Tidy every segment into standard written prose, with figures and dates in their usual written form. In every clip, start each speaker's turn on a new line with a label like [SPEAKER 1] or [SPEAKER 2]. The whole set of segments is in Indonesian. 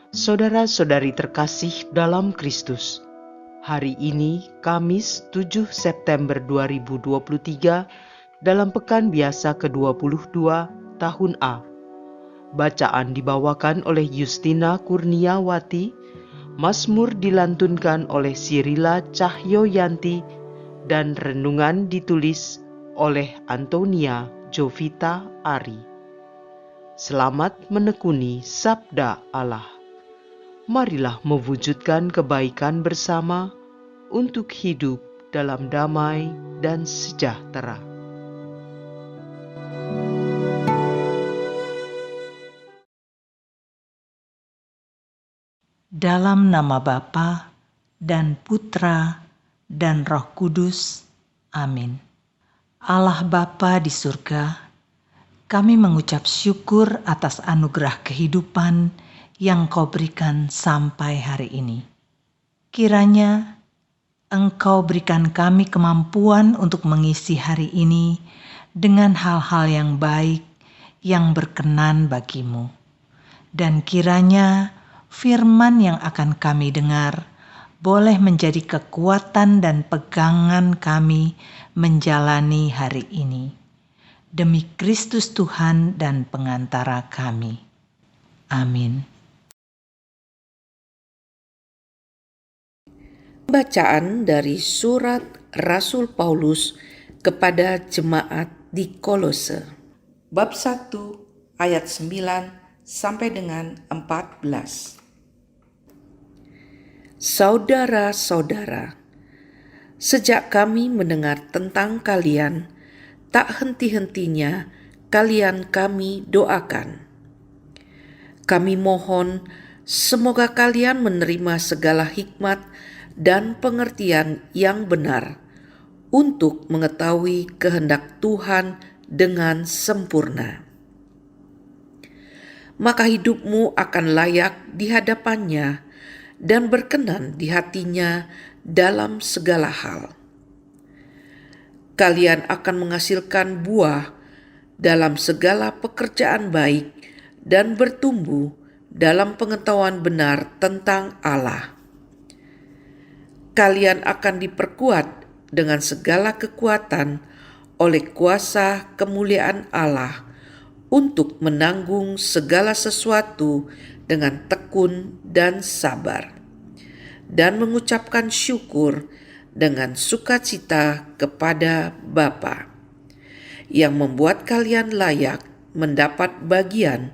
[SPEAKER 1] Saudara-saudari terkasih dalam Kristus, hari ini Kamis 7 September 2023 dalam pekan biasa ke-22 tahun A. Bacaan dibawakan oleh Justina Kurniawati, Mazmur dilantunkan oleh Sirila Cahyoyanti, dan renungan ditulis oleh Antonia Jovita Ari. Selamat menekuni Sabda Allah. Marilah mewujudkan kebaikan bersama untuk hidup dalam damai dan sejahtera.
[SPEAKER 2] Dalam nama Bapa dan Putra dan Roh Kudus. Amin. Allah Bapa di surga, kami mengucap syukur atas anugerah kehidupan yang Kau berikan sampai hari ini. Kiranya Engkau berikan kami kemampuan untuk mengisi hari ini dengan hal-hal yang baik yang berkenan bagimu. Dan kiranya firman yang akan kami dengar boleh menjadi kekuatan dan pegangan kami menjalani hari ini. Demi Kristus Tuhan dan pengantara kami. Amin.
[SPEAKER 3] Bacaan dari surat Rasul Paulus kepada jemaat di Kolose. Bab 1 ayat 9 sampai dengan 14. Saudara-saudara, sejak kami mendengar tentang kalian, tak henti-hentinya kalian kami doakan. Kami mohon semoga kalian menerima segala hikmat dan pengertian yang benar untuk mengetahui kehendak Tuhan dengan sempurna. Maka hidupmu akan layak di hadapannya dan berkenan di hatinya dalam segala hal. Kalian akan menghasilkan buah dalam segala pekerjaan baik dan bertumbuh dalam pengetahuan benar tentang Allah. Kalian akan diperkuat dengan segala kekuatan oleh kuasa kemuliaan Allah untuk menanggung segala sesuatu dengan tekun dan sabar, dan mengucapkan syukur dengan sukacita kepada Bapa, yang membuat kalian layak mendapat bagian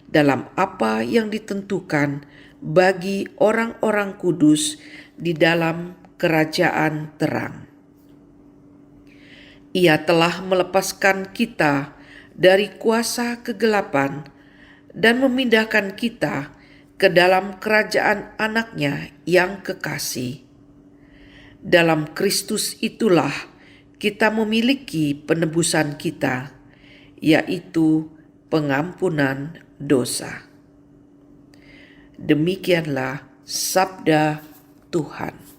[SPEAKER 3] dalam apa yang ditentukan bagi orang-orang kudus di dalam kerajaan terang. Ia telah melepaskan kita dari kuasa kegelapan dan memindahkan kita ke dalam kerajaan anaknya yang kekasih. Dalam Kristus itulah kita memiliki penebusan kita, yaitu pengampunan dosa. Demikianlah sabda Tuhan.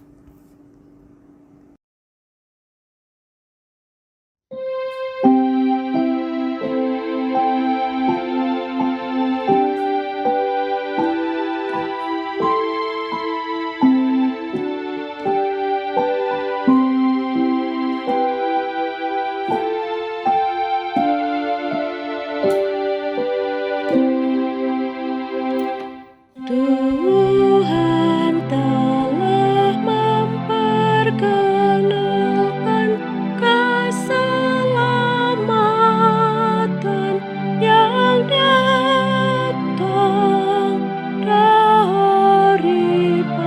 [SPEAKER 4] Tuhan telah memperkenalkan keselamatan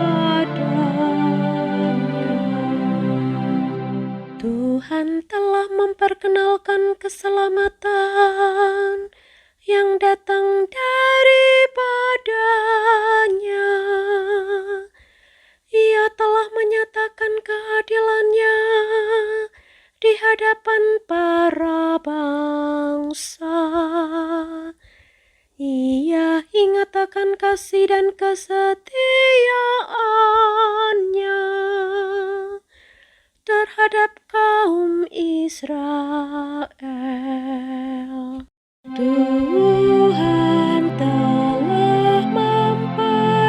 [SPEAKER 4] yang datang daripadanya. Tuhan telah memperkenalkan keselamatan yang datang daripadanya. Ia telah menyatakan keadilannya di hadapan para bangsa. Ia ingat akan kasih dan kesetiaannya terhadap kaum Israel. Tuhan telah memperkenalkan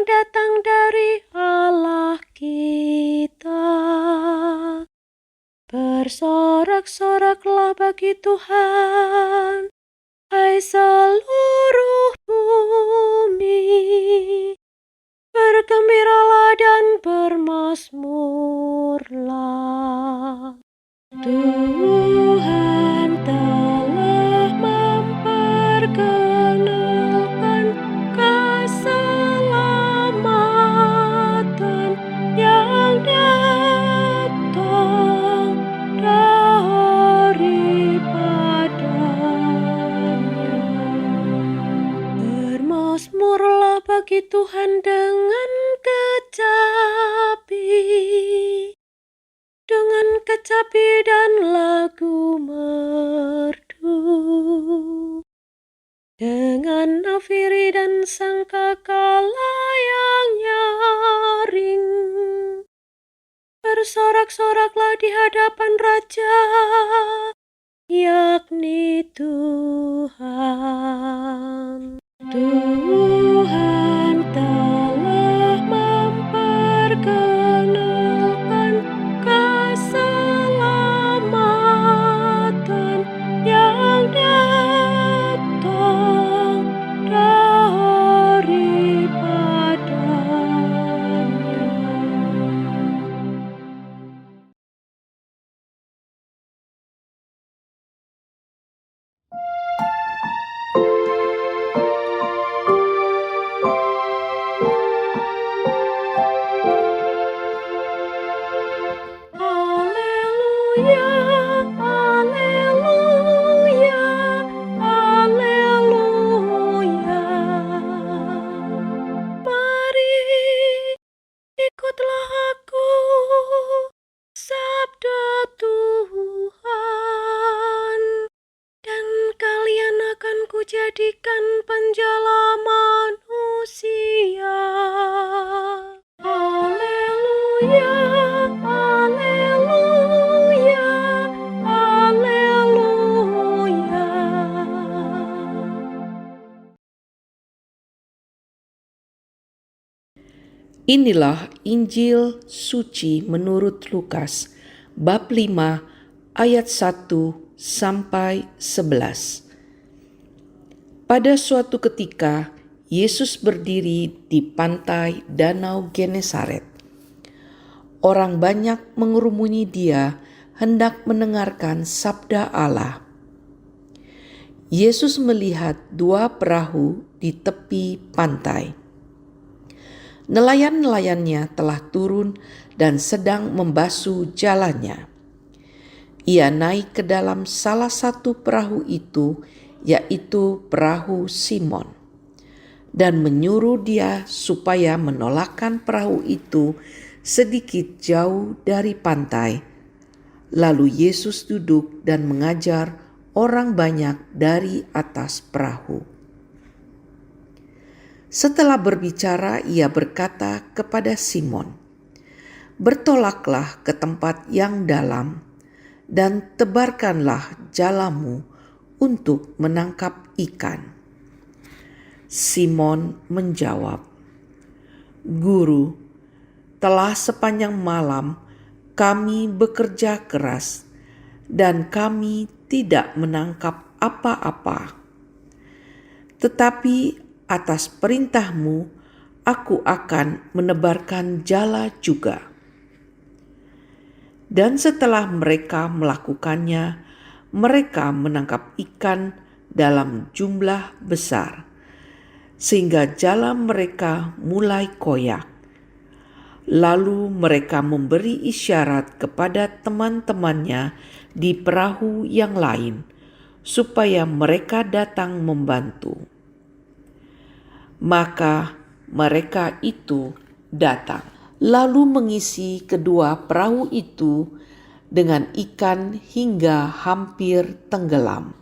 [SPEAKER 4] datang dari Allah kita. Bersorak-soraklah bagi Tuhan, hai seluruh bumi. Bergembiralah dan bermazmurlah. Tuhan telah memperkenalkan keselamatan yang datang daripadanya. Bermazmurlah bagi Tuhan dengan kecapi dan lagu merdu, dengan nafiri dan sangkakala yang nyaring. Bersorak-soraklah di hadapan Raja, yakni Tuhan. Tuhan telah memperkenalkan keselamatan yang datang daripadanya. Ikutlah aku, sabda Tuhan, dan kalian akan kujadikan penjala manusia. Haleluya, haleluya, haleluya.
[SPEAKER 3] Inilah Injil suci menurut Lukas, bab 5 ayat 1 sampai 11. Pada suatu ketika, Yesus berdiri di pantai Danau Genesaret. Orang banyak mengerumuni dia hendak mendengarkan sabda Allah. Yesus melihat 2 perahu di tepi pantai. Nelayan-nelayannya telah turun dan sedang membasuh jalannya. Ia naik ke dalam salah satu perahu itu, yaitu perahu Simon, dan menyuruh dia supaya menolakkan perahu itu sedikit jauh dari pantai. Lalu Yesus duduk dan mengajar orang banyak dari atas perahu. Setelah berbicara, ia berkata kepada Simon, "Bertolaklah ke tempat yang dalam dan tebarkanlah jalamu untuk menangkap ikan." Simon menjawab, "Guru, telah sepanjang malam kami bekerja keras dan kami tidak menangkap apa-apa. Tetapi atas perintahmu, aku akan menebarkan jala juga." Dan setelah mereka melakukannya, mereka menangkap ikan dalam jumlah besar, sehingga jala mereka mulai koyak. Lalu mereka memberi isyarat kepada teman-temannya di perahu yang lain, supaya mereka datang membantu. Maka mereka itu datang, lalu mengisi kedua perahu itu dengan ikan hingga hampir tenggelam.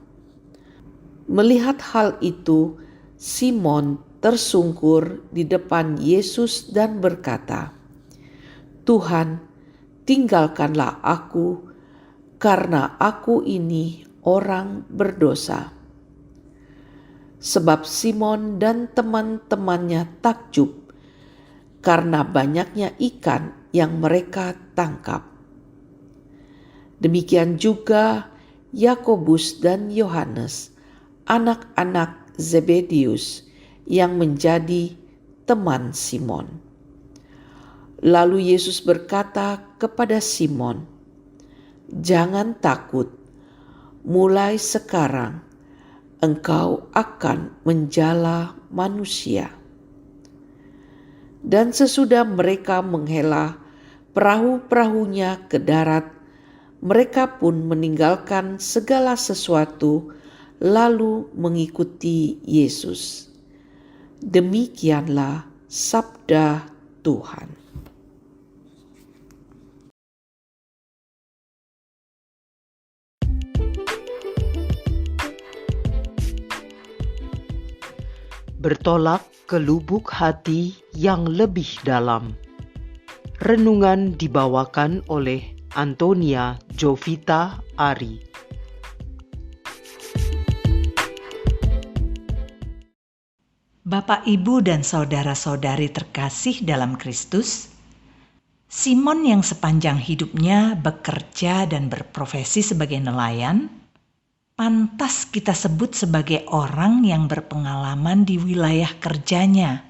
[SPEAKER 3] Melihat hal itu, Simon tersungkur di depan Yesus dan berkata, "Tuhan, tinggalkanlah aku, karena aku ini orang berdosa." Sebab Simon dan teman-temannya takjub karena banyaknya ikan yang mereka tangkap. Demikian juga Yakobus dan Yohanes, anak-anak Zebedius yang menjadi teman Simon. Lalu Yesus berkata kepada Simon, "Jangan takut, mulai sekarang engkau akan menjala manusia." Dan sesudah mereka menghela perahu-perahunya ke darat, mereka pun meninggalkan segala sesuatu lalu mengikuti Yesus. Demikianlah sabda Tuhan.
[SPEAKER 1] Bertolak ke lubuk hati yang lebih dalam. Renungan dibawakan oleh Antonia Jovita Ari.
[SPEAKER 2] Bapak, Ibu, dan saudara-saudari terkasih dalam Kristus, Simon yang sepanjang hidupnya bekerja dan berprofesi sebagai nelayan, pantas kita sebut sebagai orang yang berpengalaman di wilayah kerjanya,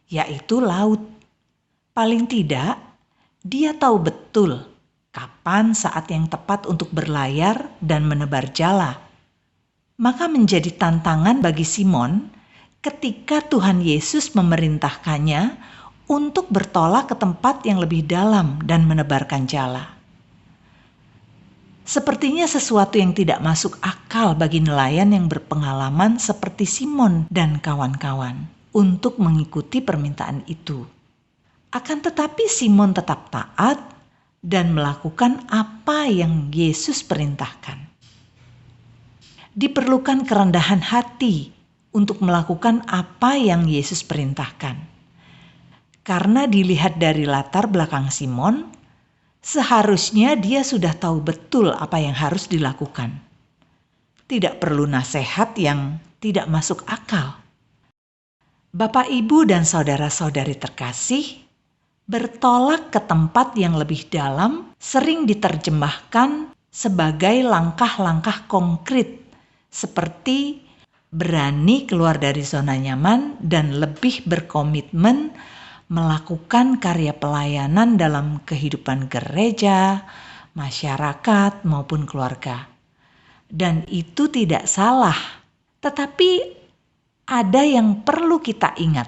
[SPEAKER 2] yaitu laut. Paling tidak, dia tahu betul kapan saat yang tepat untuk berlayar dan menebar jala. Maka menjadi tantangan bagi Simon ketika Tuhan Yesus memerintahkannya untuk bertolak ke tempat yang lebih dalam dan menebarkan jala. Sepertinya sesuatu yang tidak masuk akal bagi nelayan yang berpengalaman seperti Simon dan kawan-kawan untuk mengikuti permintaan itu. Akan tetapi Simon tetap taat dan melakukan apa yang Yesus perintahkan. Diperlukan kerendahan hati untuk melakukan apa yang Yesus perintahkan. Karena dilihat dari latar belakang Simon, seharusnya dia sudah tahu betul apa yang harus dilakukan. Tidak perlu nasihat yang tidak masuk akal. Bapak, Ibu, dan saudara-saudari terkasih, bertolak ke tempat yang lebih dalam sering diterjemahkan sebagai langkah-langkah konkret, seperti berani keluar dari zona nyaman dan lebih berkomitmen melakukan karya pelayanan dalam kehidupan gereja, masyarakat, maupun keluarga. Dan itu tidak salah, tetapi ada yang perlu kita ingat.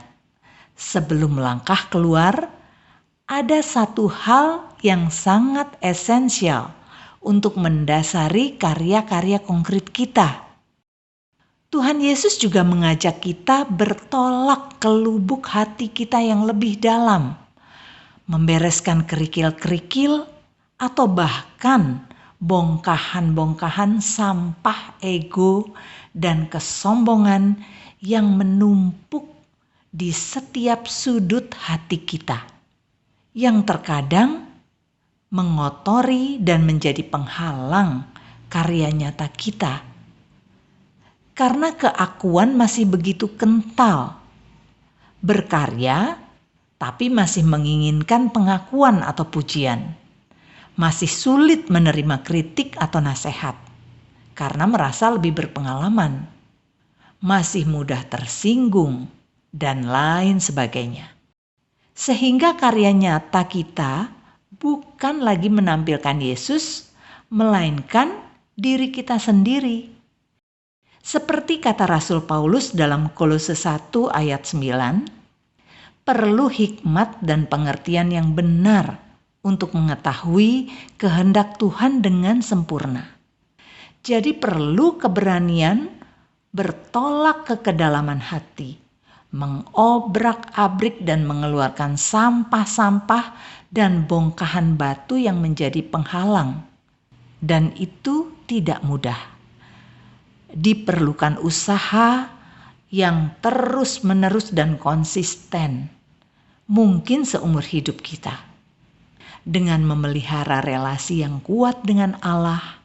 [SPEAKER 2] Sebelum melangkah keluar, ada satu hal yang sangat esensial untuk mendasari karya-karya konkret kita. Tuhan Yesus juga mengajak kita bertolak ke lubuk hati kita yang lebih dalam, membereskan kerikil-kerikil atau bahkan bongkahan-bongkahan sampah ego dan kesombongan yang menumpuk di setiap sudut hati kita, yang terkadang mengotori dan menjadi penghalang karya nyata kita. Karena keakuan masih begitu kental. Berkarya, tapi masih menginginkan pengakuan atau pujian. Masih sulit menerima kritik atau nasihat, karena merasa lebih berpengalaman. Masih mudah tersinggung, dan lain sebagainya. Sehingga karya nyata kita bukan lagi menampilkan Yesus, melainkan diri kita sendiri. Seperti kata Rasul Paulus dalam Kolose 1 ayat 9, perlu hikmat dan pengertian yang benar untuk mengetahui kehendak Tuhan dengan sempurna. Jadi perlu keberanian bertolak ke kedalaman hati, mengobrak-abrik dan mengeluarkan sampah-sampah dan bongkahan batu yang menjadi penghalang. Dan itu tidak mudah. Diperlukan usaha yang terus-menerus dan konsisten, mungkin seumur hidup kita. Dengan memelihara relasi yang kuat dengan Allah,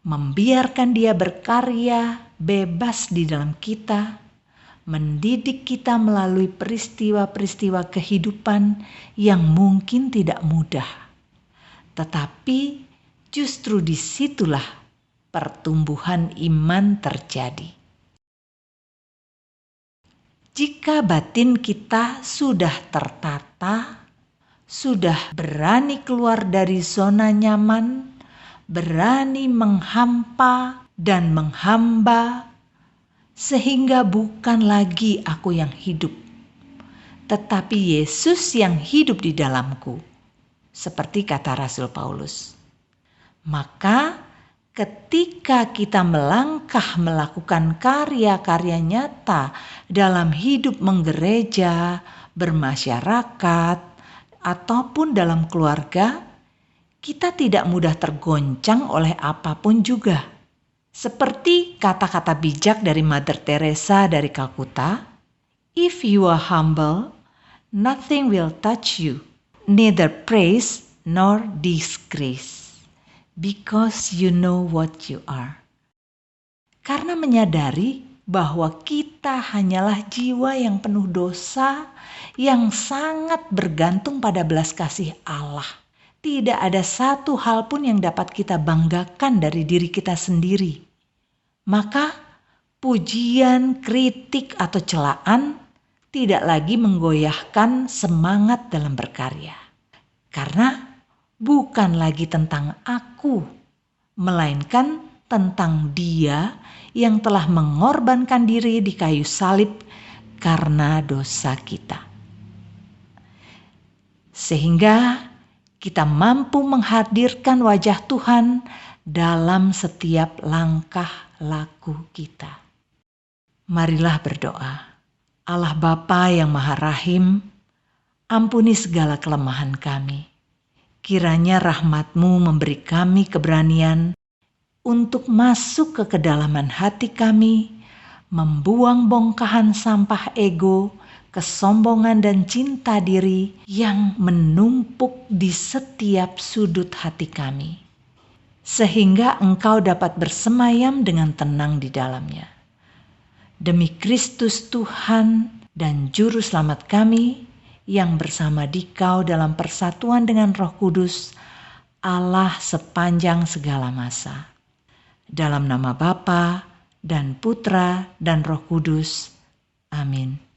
[SPEAKER 2] membiarkan Dia berkarya bebas di dalam kita, mendidik kita melalui peristiwa-peristiwa kehidupan yang mungkin tidak mudah. Tetapi justru disitulah pertumbuhan iman terjadi. Jika batin kita sudah tertata, sudah berani keluar dari zona nyaman, berani menghampa dan menghamba, sehingga bukan lagi aku yang hidup, tetapi Yesus yang hidup di dalamku, seperti kata Rasul Paulus. Maka ketika kita melangkah melakukan karya-karya nyata dalam hidup menggereja, bermasyarakat, ataupun dalam keluarga, kita tidak mudah tergoncang oleh apapun juga. Seperti kata-kata bijak dari Mother Teresa dari Kalkuta, "If you are humble, nothing will touch you, neither praise nor disgrace, because you know what you are." Karena menyadari bahwa kita hanyalah jiwa yang penuh dosa, yang sangat bergantung pada belas kasih Allah. Tidak ada satu hal pun yang dapat kita banggakan dari diri kita sendiri. Maka pujian, kritik, atau celaan tidak lagi menggoyahkan semangat dalam berkarya. Karena bukan lagi tentang aku, melainkan tentang Dia yang telah mengorbankan diri di kayu salib karena dosa kita. Sehingga kita mampu menghadirkan wajah Tuhan dalam setiap langkah laku kita. Marilah berdoa. Allah Bapa yang Maha Rahim, ampuni segala kelemahan kami. Kiranya rahmat-Mu memberi kami keberanian untuk masuk ke kedalaman hati kami, membuang bongkahan sampah ego, kesombongan dan cinta diri yang menumpuk di setiap sudut hati kami, sehingga Engkau dapat bersemayam dengan tenang di dalamnya. Demi Kristus Tuhan dan Juru Selamat kami, yang bersama Dikau dalam persatuan dengan Roh Kudus, Allah sepanjang segala masa. Dalam nama Bapa dan Putra dan Roh Kudus. Amin.